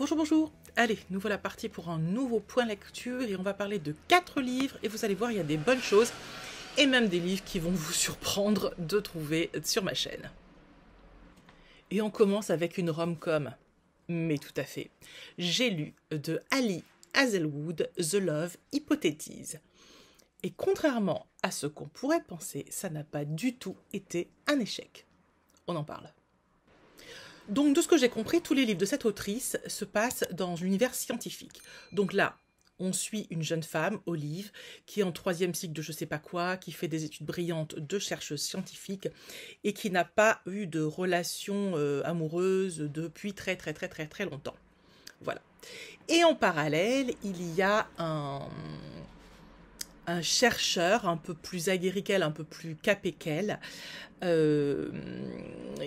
Bonjour, bonjour. Allez, nous voilà partis pour un nouveau point lecture et on va parler de 4 livres et vous allez voir, il y a des bonnes choses et même des livres qui vont vous surprendre de trouver sur ma chaîne. Et on commence avec une rom-com, mais tout à fait. J'ai lu de Ali Hazelwood, The Love Hypothesis. Et contrairement à ce qu'on pourrait penser, ça n'a pas du tout été un échec. On en parle. Donc, de ce que j'ai compris, tous les livres de cette autrice se passent dans l'univers scientifique. Donc là, on suit une jeune femme, Olive, qui est en 3e cycle de je sais pas quoi, qui fait des études brillantes de chercheuse scientifique et qui n'a pas eu de relation amoureuse depuis très longtemps. Voilà. Et en parallèle, il y a un chercheur un peu plus aguerri qu'elle, un peu plus capé qu'elle,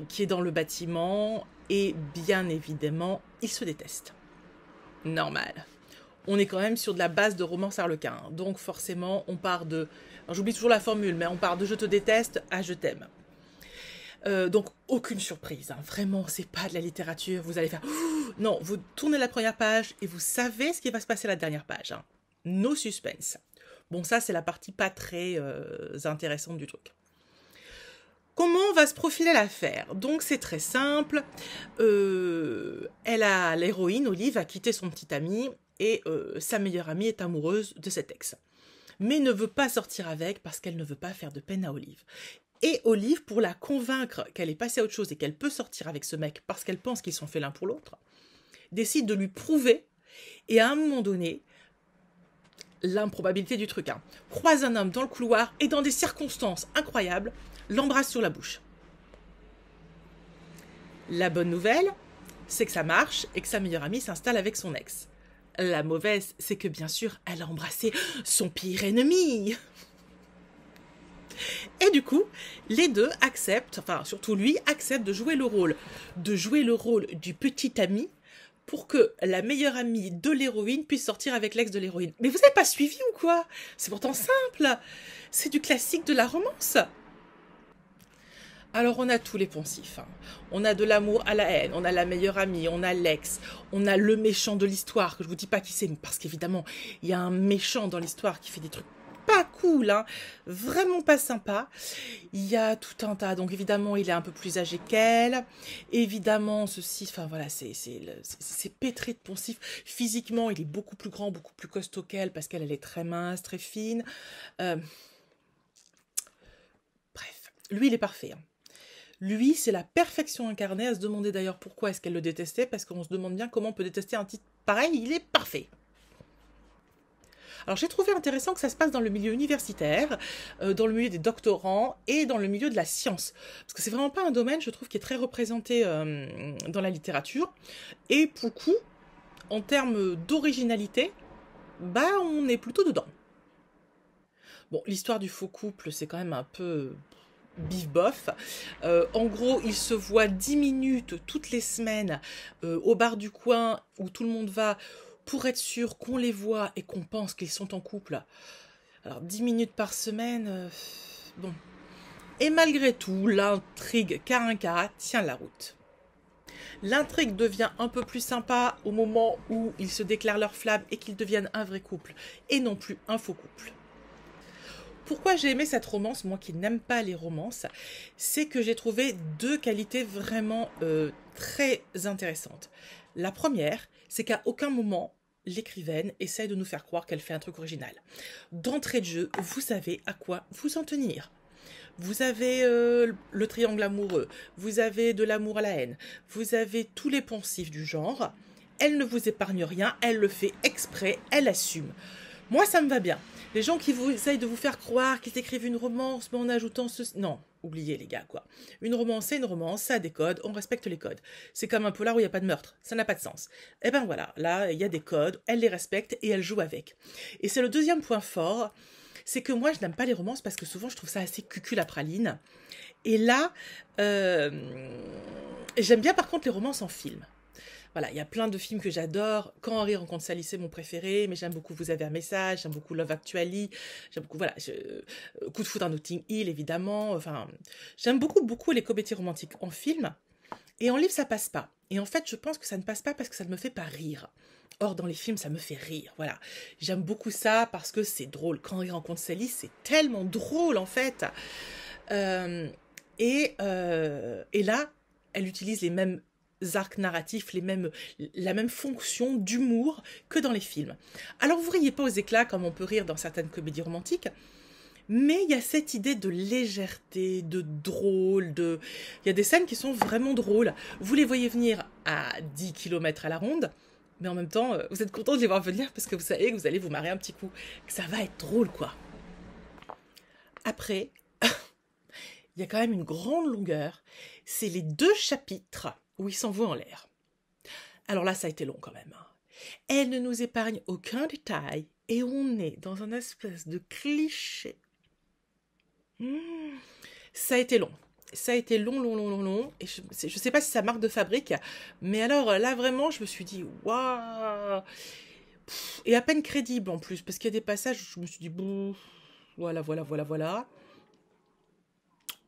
qui est dans le bâtiment et bien évidemment, ils se détestent. Normal. On est quand même sur de la base de romance harlequin, donc forcément on part de... J'oublie toujours la formule, mais on part de je te déteste à je t'aime. Donc aucune surprise, hein. Vraiment c'est pas de la littérature, vous allez faire... Non, vous tournez la première page et vous savez ce qui va se passer à la dernière page. Hein. No suspense. Bon, ça, c'est la partie pas très intéressante du truc. Comment va se profiler l'affaire? Donc, c'est très simple. L'héroïne, Olive, a quitté son petit ami et sa meilleure amie est amoureuse de cet ex. Mais ne veut pas sortir avec parce qu'elle ne veut pas faire de peine à Olive. Et Olive, pour la convaincre qu'elle est passée à autre chose et qu'elle peut sortir avec ce mec parce qu'elle pense qu'ils sont faits l'un pour l'autre, décide de lui prouver et à un moment donné... l'improbabilité du truc, hein, croise un homme dans le couloir et dans des circonstances incroyables, l'embrasse sur la bouche. La bonne nouvelle, c'est que ça marche et que sa meilleure amie s'installe avec son ex. La mauvaise, c'est que bien sûr, elle a embrassé son pire ennemi. Et du coup, les deux acceptent, enfin surtout lui, accepte de jouer le rôle du petit ami pour que la meilleure amie de l'héroïne puisse sortir avec l'ex de l'héroïne. Mais vous n'avez pas suivi ou quoi? C'est pourtant simple. C'est du classique de la romance. Alors on a tous les poncifs. Hein. On a de l'amour à la haine, on a la meilleure amie, on a l'ex, on a le méchant de l'histoire, que je vous dis pas qui c'est, parce qu'évidemment, il y a un méchant dans l'histoire qui fait des trucs pas cool, hein, vraiment pas sympa. Il y a tout un tas, donc évidemment il est un peu plus âgé qu'elle, évidemment ceci, enfin voilà, c'est pétré de poncifs. Physiquement il est beaucoup plus grand, beaucoup plus costaud qu'elle, parce qu'elle est très mince, très fine. Bref, lui il est parfait. Hein. Lui c'est la perfection incarnée, à se demander d'ailleurs pourquoi est-ce qu'elle le détestait, parce qu'on se demande bien comment on peut détester un titre pareil, il est parfait. Alors j'ai trouvé intéressant que ça se passe dans le milieu universitaire, dans le milieu des doctorants et dans le milieu de la science. Parce que c'est vraiment pas un domaine, je trouve, qui est très représenté dans la littérature. Et pour le coup, en termes d'originalité, bah on est plutôt dedans. Bon, l'histoire du faux couple, c'est quand même un peu bif-bof. En gros, ils se voient 10 minutes toutes les semaines au bar du coin où tout le monde va... pour être sûr qu'on les voit et qu'on pense qu'ils sont en couple. Alors, 10 minutes par semaine, bon. Et malgré tout, l'intrigue Carinca tient la route. L'intrigue devient un peu plus sympa au moment où ils se déclarent leur flamme et qu'ils deviennent un vrai couple, et non plus un faux couple. Pourquoi j'ai aimé cette romance, moi qui n'aime pas les romances, c'est que j'ai trouvé deux qualités vraiment très intéressantes. La première, c'est qu'à aucun moment, l'écrivaine essaie de nous faire croire qu'elle fait un truc original. D'entrée de jeu, vous savez à quoi vous en tenir. Vous avez le triangle amoureux, vous avez de l'amour à la haine, vous avez tous les poncifs du genre. Elle ne vous épargne rien, elle le fait exprès, elle assume. Moi, ça me va bien. Les gens qui essayent de vous faire croire qu'ils écrivent une romance, mais en ajoutant ceci... Non, oubliez les gars, quoi. Une romance, c'est une romance, ça a des codes, on respecte les codes. C'est comme un polar où il n'y a pas de meurtre, ça n'a pas de sens. Et ben voilà, là, il y a des codes, elle les respecte et elle joue avec. Et c'est le deuxième point fort, c'est que moi, je n'aime pas les romances parce que souvent, je trouve ça assez cucul à praline. Et là, j'aime bien par contre les romances en film. Voilà, il y a plein de films que j'adore. Quand Henri rencontre Sally, c'est mon préféré, mais j'aime beaucoup Vous avez un message, j'aime beaucoup Love Actually, j'aime beaucoup, voilà, Coup de foudre à Notting Hill, évidemment. Enfin, j'aime beaucoup les comédies romantiques en film. Et en livre, ça passe pas. Et en fait, je pense que ça ne passe pas parce que ça ne me fait pas rire. Or, dans les films, ça me fait rire, voilà. J'aime beaucoup ça parce que c'est drôle. Quand il rencontre Sally, c'est tellement drôle, en fait. Et là, elle utilise les mêmes arcs narratifs, la même fonction d'humour que dans les films. Alors, vous riez pas aux éclats comme on peut rire dans certaines comédies romantiques, mais il y a cette idée de légèreté, de drôle, il y a des scènes qui sont vraiment drôles. Vous les voyez venir à 10 km à la ronde, mais en même temps, vous êtes content de les voir venir parce que vous savez que vous allez vous marrer un petit coup, que ça va être drôle, quoi. Après, il y a quand même une grande longueur. C'est les 2 chapitres où il s'envoie en l'air. Alors là, ça a été long quand même. Elle ne nous épargne aucun détail et on est dans un espèce de cliché. Ça a été long. Ça a été long. Et je sais pas si ça marque de fabrique, mais alors là, vraiment, je me suis dit, waouh! Et à peine crédible en plus, parce qu'il y a des passages où je me suis dit, bon, voilà.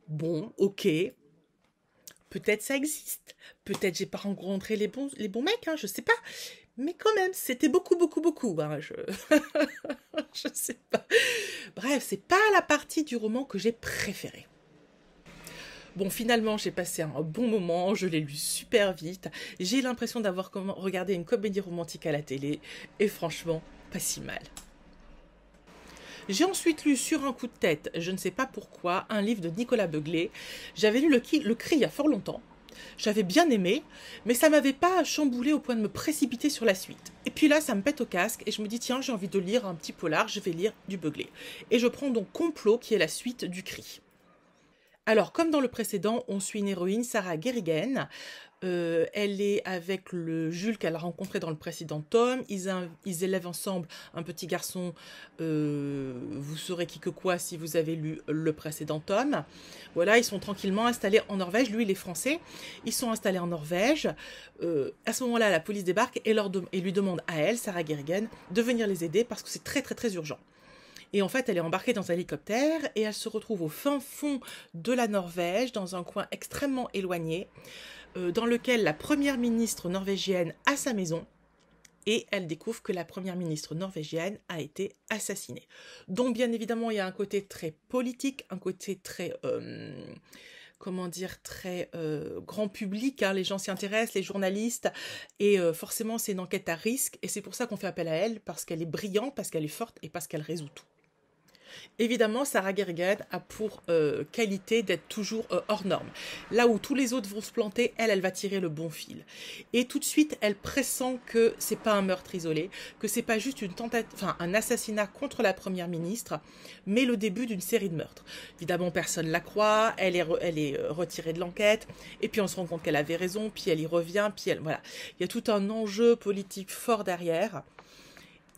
Bon, ok. Peut-être ça existe. Peut-être j'ai pas rencontré les bons mecs, hein, je sais pas. Mais quand même, c'était beaucoup. Hein, je sais pas. Bref, c'est pas la partie du roman que j'ai préférée. Bon, finalement, j'ai passé un bon moment, je l'ai lu super vite. J'ai l'impression d'avoir regardé une comédie romantique à la télé. Et franchement, pas si mal. J'ai ensuite lu sur un coup de tête, je ne sais pas pourquoi, un livre de Nicolas Begley. J'avais lu le Cri il y a fort longtemps. J'avais bien aimé, mais ça m'avait pas chamboulé au point de me précipiter sur la suite. Et puis là, ça me pète au casque et je me dis, tiens, j'ai envie de lire un petit polar, je vais lire du Begley. Et je prends donc Complot, qui est la suite du Cri. Alors, comme dans le précédent, on suit une héroïne, Sarah Guerrigen. Elle est avec le Jules qu'elle a rencontré dans le précédent tome. Ils élèvent ensemble un petit garçon. Vous saurez qui que quoi si vous avez lu le précédent tome. Voilà, ils sont tranquillement installés en Norvège. Lui, il est français. Ils sont installés en Norvège. À ce moment-là, la police débarque et lui demande à elle, Sarah Guerrigen, de venir les aider parce que c'est très urgent. Et en fait, elle est embarquée dans un hélicoptère et elle se retrouve au fin fond de la Norvège, dans un coin extrêmement éloigné, dans lequel la première ministre norvégienne a sa maison. Et elle découvre que la première ministre norvégienne a été assassinée. Donc, bien évidemment, il y a un côté très politique, un côté très... très grand public, hein, les gens s'y intéressent, les journalistes, et forcément c'est une enquête à risque, et c'est pour ça qu'on fait appel à elle, parce qu'elle est brillante, parce qu'elle est forte, et parce qu'elle résout tout. Évidemment, Sarah Guerrigen a pour qualité d'être toujours hors norme. Là où tous les autres vont se planter, elle va tirer le bon fil. Et tout de suite, elle pressent que c'est pas un meurtre isolé, que c'est pas juste un assassinat contre la première ministre, mais le début d'une série de meurtres. Évidemment, personne la croit, elle est retirée de l'enquête, et puis on se rend compte qu'elle avait raison, puis elle y revient, voilà. Il y a tout un enjeu politique fort derrière.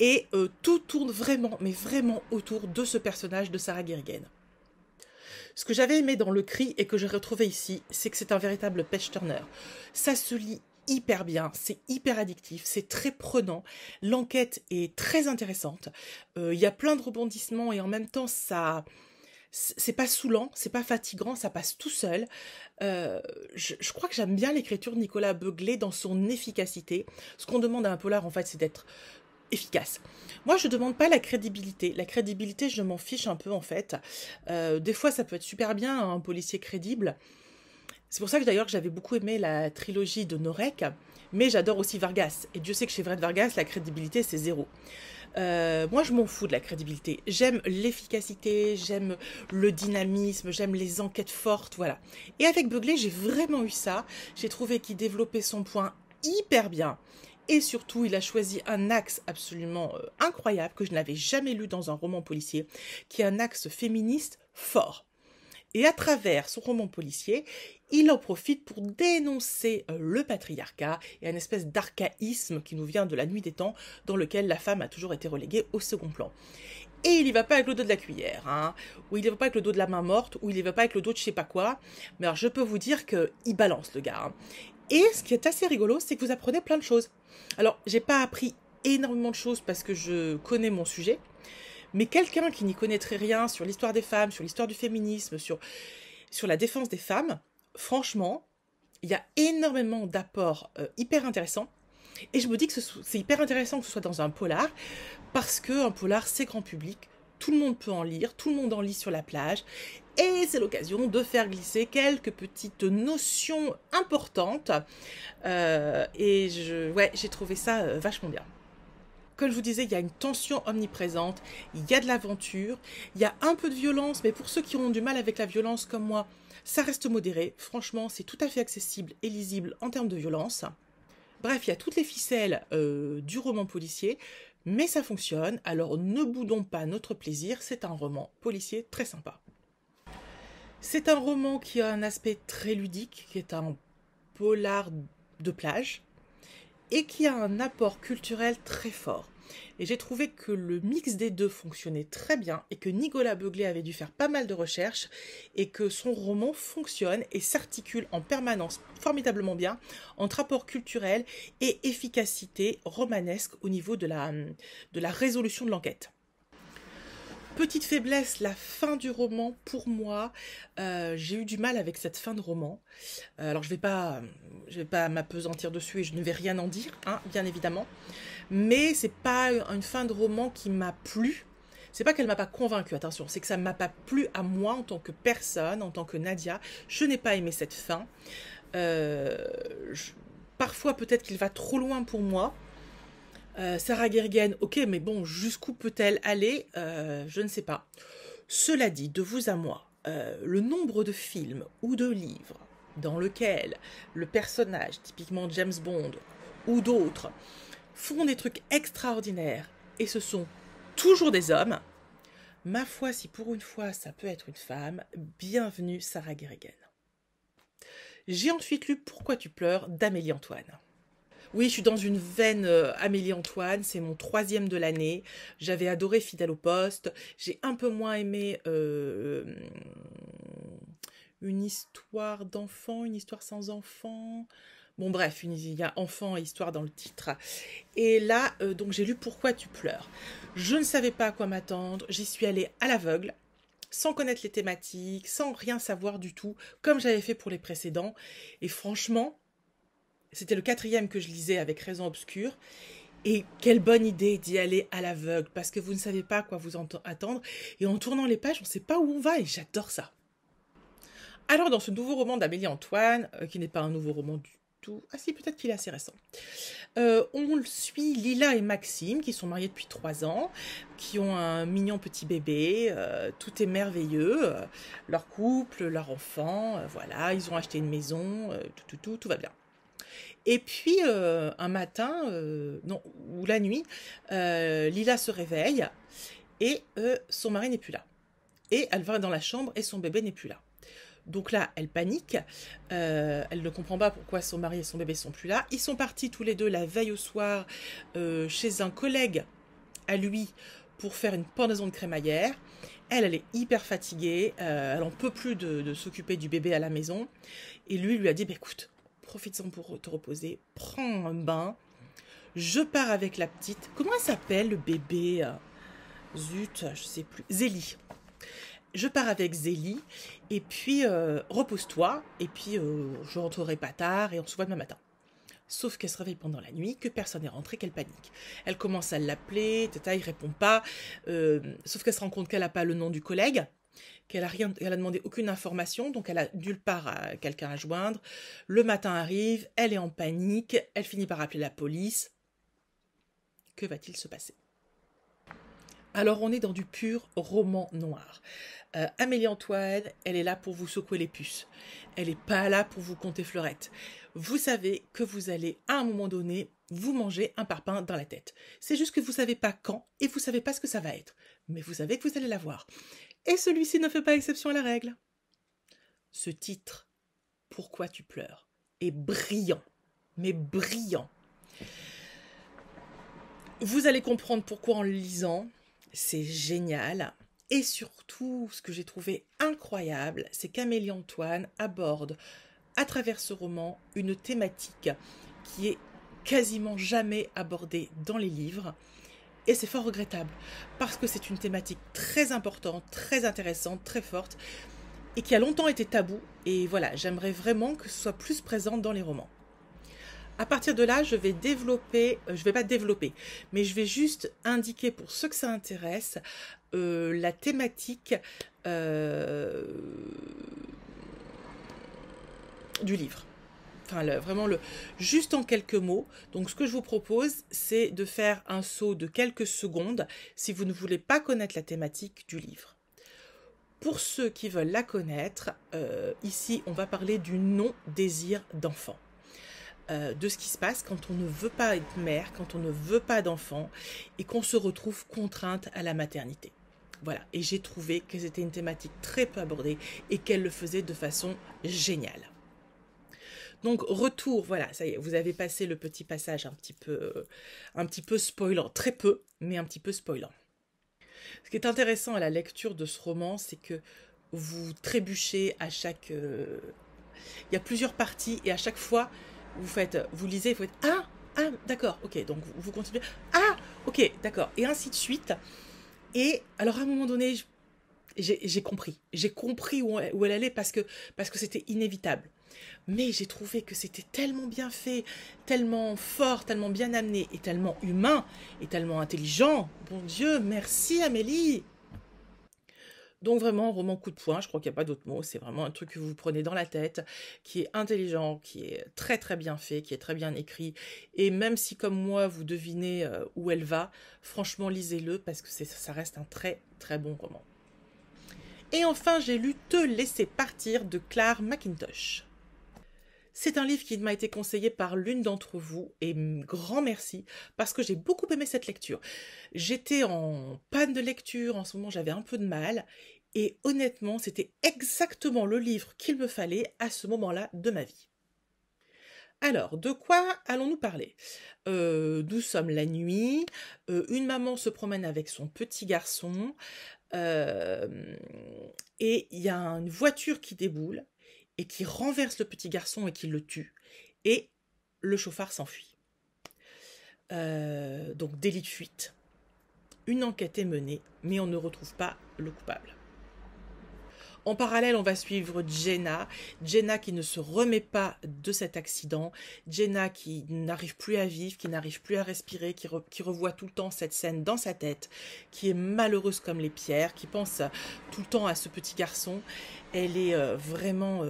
Et tout tourne vraiment, mais vraiment autour de ce personnage de Sarah Guerrigen. Ce que j'avais aimé dans Le Cri et que j'ai retrouvé ici, c'est que c'est un véritable page-turner. Ça se lit hyper bien, c'est hyper addictif, c'est très prenant, l'enquête est très intéressante, il y a plein de rebondissements et en même temps c'est pas saoulant, c'est pas fatigant, ça passe tout seul. Je crois que j'aime bien l'écriture de Nicolas Begley dans son efficacité. Ce qu'on demande à un polar, en fait, c'est d'être efficace. Moi, je demande pas la crédibilité. La crédibilité, je m'en fiche un peu, en fait. Des fois, ça peut être super bien, un policier crédible. C'est pour ça que d'ailleurs, j'avais beaucoup aimé la trilogie de Norek, mais j'adore aussi Vargas. Et Dieu sait que chez Fred Vargas, la crédibilité, c'est 0. Moi, je m'en fous de la crédibilité. J'aime l'efficacité, j'aime le dynamisme, j'aime les enquêtes fortes, voilà. Et avec Begley, j'ai vraiment eu ça. J'ai trouvé qu'il développait son point hyper bien. Et surtout, il a choisi un axe absolument incroyable que je n'avais jamais lu dans un roman policier, qui est un axe féministe fort. Et à travers son roman policier, il en profite pour dénoncer le patriarcat et une espèce d'archaïsme qui nous vient de la nuit des temps, dans lequel la femme a toujours été reléguée au second plan. Et il y va pas avec le dos de la cuillère, hein, ou il y va pas avec le dos de la main morte, ou il y va pas avec le dos de je sais pas quoi. Mais alors je peux vous dire qu'il balance le gars. Hein. Et ce qui est assez rigolo, c'est que vous apprenez plein de choses. Alors, j'ai pas appris énormément de choses parce que je connais mon sujet, mais quelqu'un qui n'y connaîtrait rien sur l'histoire des femmes, sur l'histoire du féminisme, sur la défense des femmes, franchement, Il y a énormément d'apports hyper intéressants. Et je me dis que c'est hyper intéressant que ce soit dans un polar, parce qu'un polar, c'est grand public. Tout le monde peut en lire, tout le monde en lit sur la plage. Et c'est l'occasion de faire glisser quelques petites notions importantes. Ouais, j'ai trouvé ça vachement bien. Comme je vous disais, il y a une tension omniprésente, il y a de l'aventure, il y a un peu de violence, mais pour ceux qui ont du mal avec la violence comme moi, ça reste modéré. Franchement, c'est tout à fait accessible et lisible en termes de violence. Bref, il y a toutes les ficelles du roman policier, mais ça fonctionne, alors ne boudons pas notre plaisir, c'est un roman policier très sympa. C'est un roman qui a un aspect très ludique, qui est un polar de plage, et qui a un apport culturel très fort. Et j'ai trouvé que le mix des deux fonctionnait très bien et que Nicolas Beuglet avait dû faire pas mal de recherches et que son roman fonctionne et s'articule en permanence formidablement bien entre apport culturel et efficacité romanesque au niveau de la résolution de l'enquête. Petite faiblesse, la fin du roman, pour moi, j'ai eu du mal avec cette fin de roman. Alors je vais pas m'appesantir dessus et je ne vais rien en dire, hein, bien évidemment. Mais c'est pas une fin de roman qui m'a plu. C'est pas qu'elle m'a pas convaincue, attention, c'est que ça m'a pas plu à moi en tant que personne, en tant que Nadia. Je n'ai pas aimé cette fin. Parfois peut-être qu'il va trop loin pour moi. Sarah Guerguin, ok, mais bon, jusqu'où peut-elle aller? Je ne sais pas. Cela dit, de vous à moi, le nombre de films ou de livres dans lesquels le personnage, typiquement James Bond ou d'autres, font des trucs extraordinaires et ce sont toujours des hommes, ma foi, si pour une fois ça peut être une femme, bienvenue Sarah Guerguin. J'ai ensuite lu Pourquoi tu pleures d'Amélie Antoine. Oui, je suis dans une veine Amélie Antoine, c'est mon 3e de l'année. J'avais adoré Fidèle au poste. J'ai un peu moins aimé Une histoire d'enfant, une histoire sans enfant. Bon bref, il y a enfant et histoire dans le titre. Et là, donc j'ai lu Pourquoi tu pleures. Je ne savais pas à quoi m'attendre, j'y suis allée à l'aveugle, sans connaître les thématiques, sans rien savoir du tout, comme j'avais fait pour les précédents. Et franchement, c'était le 4e que je lisais avec Raison obscure. Et quelle bonne idée d'y aller à l'aveugle, parce que vous ne savez pas à quoi vous attendre. Et en tournant les pages, on ne sait pas où on va, et j'adore ça. Alors, dans ce nouveau roman d'Amélie Antoine, qui n'est pas un nouveau roman du tout... Ah si, peut-être qu'il est assez récent. On suit Lila et Maxime, qui sont mariés depuis 3 ans, qui ont un mignon petit bébé, tout est merveilleux, leur couple, leur enfant, voilà, ils ont acheté une maison, tout va bien. Et puis, un matin, ou la nuit, Lila se réveille et son mari n'est plus là. Et elle va dans la chambre et son bébé n'est plus là. Donc là, elle panique, elle ne comprend pas pourquoi son mari et son bébé sont plus là. Ils sont partis tous les deux la veille au soir chez un collègue à lui pour faire une pendaison de crémaillère. Elle est hyper fatiguée, elle n'en peut plus de s'occuper du bébé à la maison. Et lui a dit, bah, écoute, profites-en pour te reposer, prends un bain, je pars avec la petite. Comment elle s'appelle le bébé? Zut, je sais plus. Zélie. Je pars avec Zélie, et puis repose-toi, et puis je rentrerai pas tard, et on se voit demain matin. Sauf qu'elle se réveille pendant la nuit, que personne n'est rentré, qu'elle panique. Elle commence à l'appeler, tata, il répond pas, sauf qu'elle se rend compte qu'elle n'a pas le nom du collègue, qu'elle a demandé aucune information, donc elle a nulle part quelqu'un à joindre. Le matin arrive, elle est en panique, elle finit par appeler la police. Que va-t-il se passer? Alors on est dans du pur roman noir. Amélie Antoine, elle est là pour vous secouer les puces. Elle n'est pas là pour vous conter fleurette. Vous savez que vous allez, à un moment donné, vous manger un parpaing dans la tête. C'est juste que vous ne savez pas quand et vous ne savez pas ce que ça va être. Mais vous savez que vous allez l'avoir. Et celui-ci ne fait pas exception à la règle. Ce titre, Pourquoi tu pleures, est brillant. Mais brillant. Vous allez comprendre pourquoi en le lisant. C'est génial. Et surtout, ce que j'ai trouvé incroyable, c'est qu'Amélie Antoine aborde, à travers ce roman, une thématique qui est quasiment jamais abordée dans les livres. Et c'est fort regrettable, parce que c'est une thématique très importante, très intéressante, très forte. et qui a longtemps été tabou. Et voilà, j'aimerais vraiment que ce soit plus présent dans les romans. À partir de là, je vais développer, je vais pas développer, mais je vais juste indiquer pour ceux que ça intéresse la thématique du livre. Enfin, juste en quelques mots. Donc, ce que je vous propose, c'est de faire un saut de quelques secondes si vous ne voulez pas connaître la thématique du livre. Pour ceux qui veulent la connaître, ici, on va parler du non-désir d'enfant. De ce qui se passe quand on ne veut pas être mère, quand on ne veut pas d'enfant et qu'on se retrouve contrainte à la maternité. Voilà, et j'ai trouvé que c'était une thématique très peu abordée et qu'elle le faisait de façon géniale. Donc retour, voilà, ça y est, vous avez passé le petit passage un petit peu spoilant, très peu, mais un petit peu spoilant. Ce qui est intéressant à la lecture de ce roman, c'est que vous trébuchez à chaque... il y a plusieurs parties et à chaque fois, vous lisez, vous faites ah, d'accord, ok, donc vous continuez, ah, ok, d'accord, et ainsi de suite. Et alors à un moment donné, j'ai compris où elle allait parce que c'était inévitable. Mais j'ai trouvé que c'était tellement bien fait, tellement fort, tellement bien amené, et tellement humain, et tellement intelligent. Bon Dieu, merci Amélie. Donc vraiment, roman coup de poing, je crois qu'il n'y a pas d'autre mot, c'est vraiment un truc que vous prenez dans la tête, qui est intelligent, qui est très très bien fait, qui est très bien écrit, et même si comme moi vous devinez où elle va, franchement lisez-le parce que ça reste un très très bon roman. Et enfin j'ai lu Te laisser partir de Clare McIntosh. C'est un livre qui m'a été conseillé par l'une d'entre vous, et grand merci, parce que j'ai beaucoup aimé cette lecture. J'étais en panne de lecture, en ce moment j'avais un peu de mal, et honnêtement c'était exactement le livre qu'il me fallait à ce moment-là de ma vie. Alors, de quoi allons-nous parler? Nous sommes la nuit, une maman se promène avec son petit garçon, et il y a une voiture qui déboule, et qui renverse le petit garçon et qui le tue. Et le chauffard s'enfuit. Donc délit de fuite. Une enquête est menée, mais on ne retrouve pas le coupable. En parallèle, on va suivre Jenna. Jenna qui ne se remet pas de cet accident. Jenna qui n'arrive plus à vivre, qui n'arrive plus à respirer, qui revoit tout le temps cette scène dans sa tête, qui est malheureuse comme les pierres, qui pense tout le temps à ce petit garçon. Elle est vraiment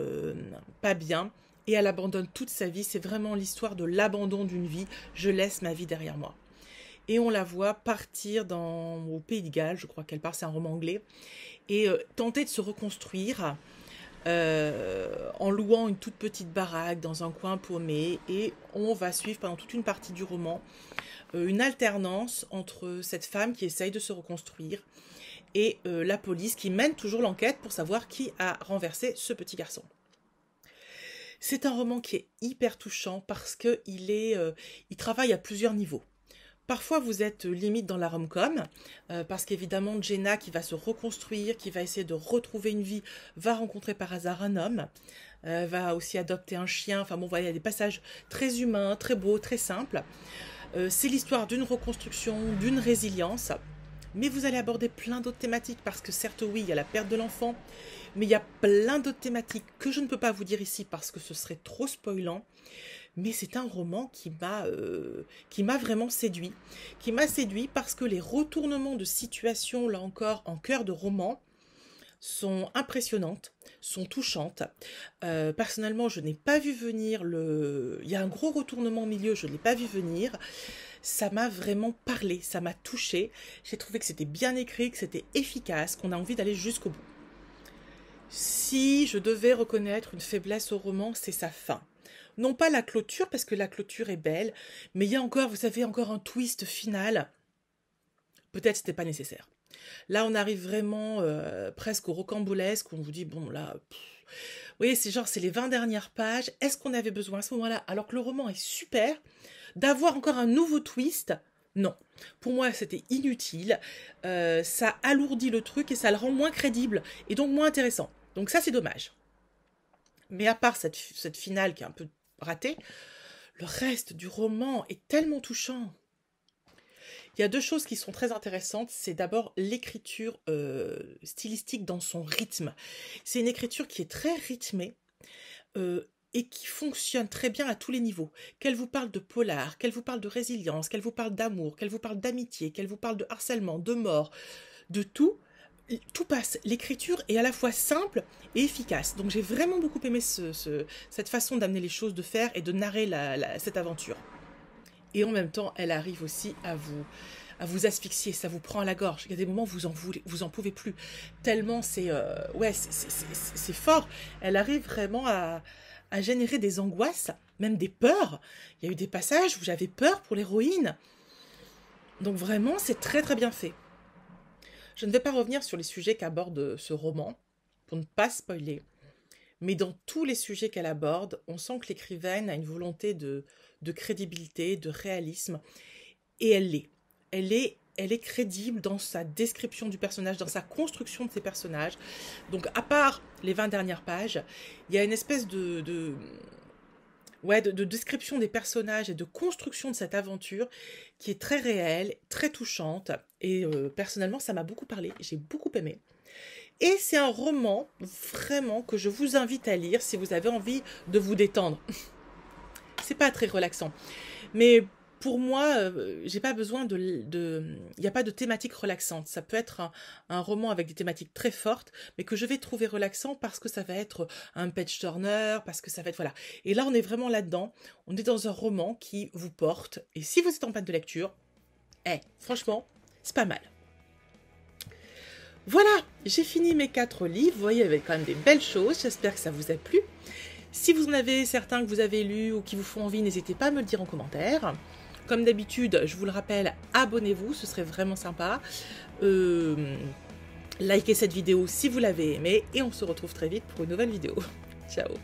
pas bien et elle abandonne toute sa vie. C'est vraiment l'histoire de l'abandon d'une vie. Je laisse ma vie derrière moi. Et on la voit partir au Pays de Galles, je crois qu'elle part, c'est un roman anglais, et tenter de se reconstruire en louant une toute petite baraque dans un coin paumé. Et on va suivre pendant toute une partie du roman une alternance entre cette femme qui essaye de se reconstruire et la police qui mène toujours l'enquête pour savoir qui a renversé ce petit garçon. C'est un roman qui est hyper touchant parce qu'il travaille à plusieurs niveaux. Parfois, vous êtes limite dans la rom-com, parce qu'évidemment, Jenna, qui va se reconstruire, qui va essayer de retrouver une vie, va rencontrer par hasard un homme, va aussi adopter un chien. Enfin bon, voilà, il y a des passages très humains, très beaux, très simples. C'est l'histoire d'une reconstruction, d'une résilience. Mais vous allez aborder plein d'autres thématiques, parce que certes, oui, il y a la perte de l'enfant, mais il y a plein d'autres thématiques que je ne peux pas vous dire ici, parce que ce serait trop spoilant. Mais c'est un roman qui m'a vraiment séduit. Qui m'a séduit parce que les retournements de situation, là encore, en cœur de roman, sont impressionnantes, sont touchantes. Personnellement, je n'ai pas vu venir il y a un gros retournement au milieu, je ne l'ai pas vu venir. Ça m'a vraiment parlé, ça m'a touchée. J'ai trouvé que c'était bien écrit, que c'était efficace, qu'on a envie d'aller jusqu'au bout. Si je devais reconnaître une faiblesse au roman, c'est sa fin. Non pas la clôture, parce que la clôture est belle, mais il y a encore, vous savez, encore un twist final. Peut-être c'était pas nécessaire. Là, on arrive vraiment presque au rocambolesque, où on vous dit, bon, là... Vous voyez, c'est les 20 dernières pages. Est-ce qu'on avait besoin à ce moment-là, alors que le roman est super, d'avoir encore un nouveau twist? Non. Pour moi, c'était inutile. Ça alourdit le truc et ça le rend moins crédible, et donc moins intéressant. Donc ça, c'est dommage. Mais à part cette finale qui est un peu ratée, le reste du roman est tellement touchant. Il y a deux choses qui sont très intéressantes. C'est d'abord l'écriture stylistique dans son rythme. C'est une écriture qui est très rythmée et qui fonctionne très bien à tous les niveaux. Qu'elle vous parle de polar, qu'elle vous parle de résilience, qu'elle vous parle d'amour, qu'elle vous parle d'amitié, qu'elle vous parle de harcèlement, de mort, de tout. Tout passe. L'écriture est à la fois simple et efficace. Donc j'ai vraiment beaucoup aimé cette façon d'amener les choses, de faire et de narrer cette aventure. Et en même temps, elle arrive aussi à vous asphyxier, ça vous prend à la gorge. Il y a des moments où vous en pouvez plus. Tellement c'est fort. Elle arrive vraiment à générer des angoisses, même des peurs. Il y a eu des passages où j'avais peur pour l'héroïne. Donc vraiment, c'est très très bien fait. Je ne vais pas revenir sur les sujets qu'aborde ce roman, pour ne pas spoiler. Mais dans tous les sujets qu'elle aborde, on sent que l'écrivaine a une volonté de crédibilité, de réalisme. Et elle l'est. Elle est crédible dans sa description du personnage, dans sa construction de ses personnages. Donc, à part les 20 dernières pages, il y a une espèce de description des personnages et de construction de cette aventure qui est très réelle, très touchante. Et personnellement, ça m'a beaucoup parlé. J'ai beaucoup aimé. Et c'est un roman, vraiment, que je vous invite à lire si vous avez envie de vous détendre. C'est pas très relaxant. Mais pour moi, j'ai pas besoin il n'y a pas de thématique relaxante. Ça peut être un roman avec des thématiques très fortes, mais que je vais trouver relaxant parce que ça va être un page turner, parce que ça va être, voilà. Et là, on est vraiment là-dedans. On est dans un roman qui vous porte. Et si vous êtes en panne de lecture, franchement, c'est pas mal. Voilà, j'ai fini mes 4 livres. Vous voyez, il y avait quand même des belles choses. J'espère que ça vous a plu. Si vous en avez certains que vous avez lus ou qui vous font envie, n'hésitez pas à me le dire en commentaire. Comme d'habitude, je vous le rappelle, abonnez-vous, ce serait vraiment sympa. Likez cette vidéo si vous l'avez aimée et on se retrouve très vite pour une nouvelle vidéo. Ciao!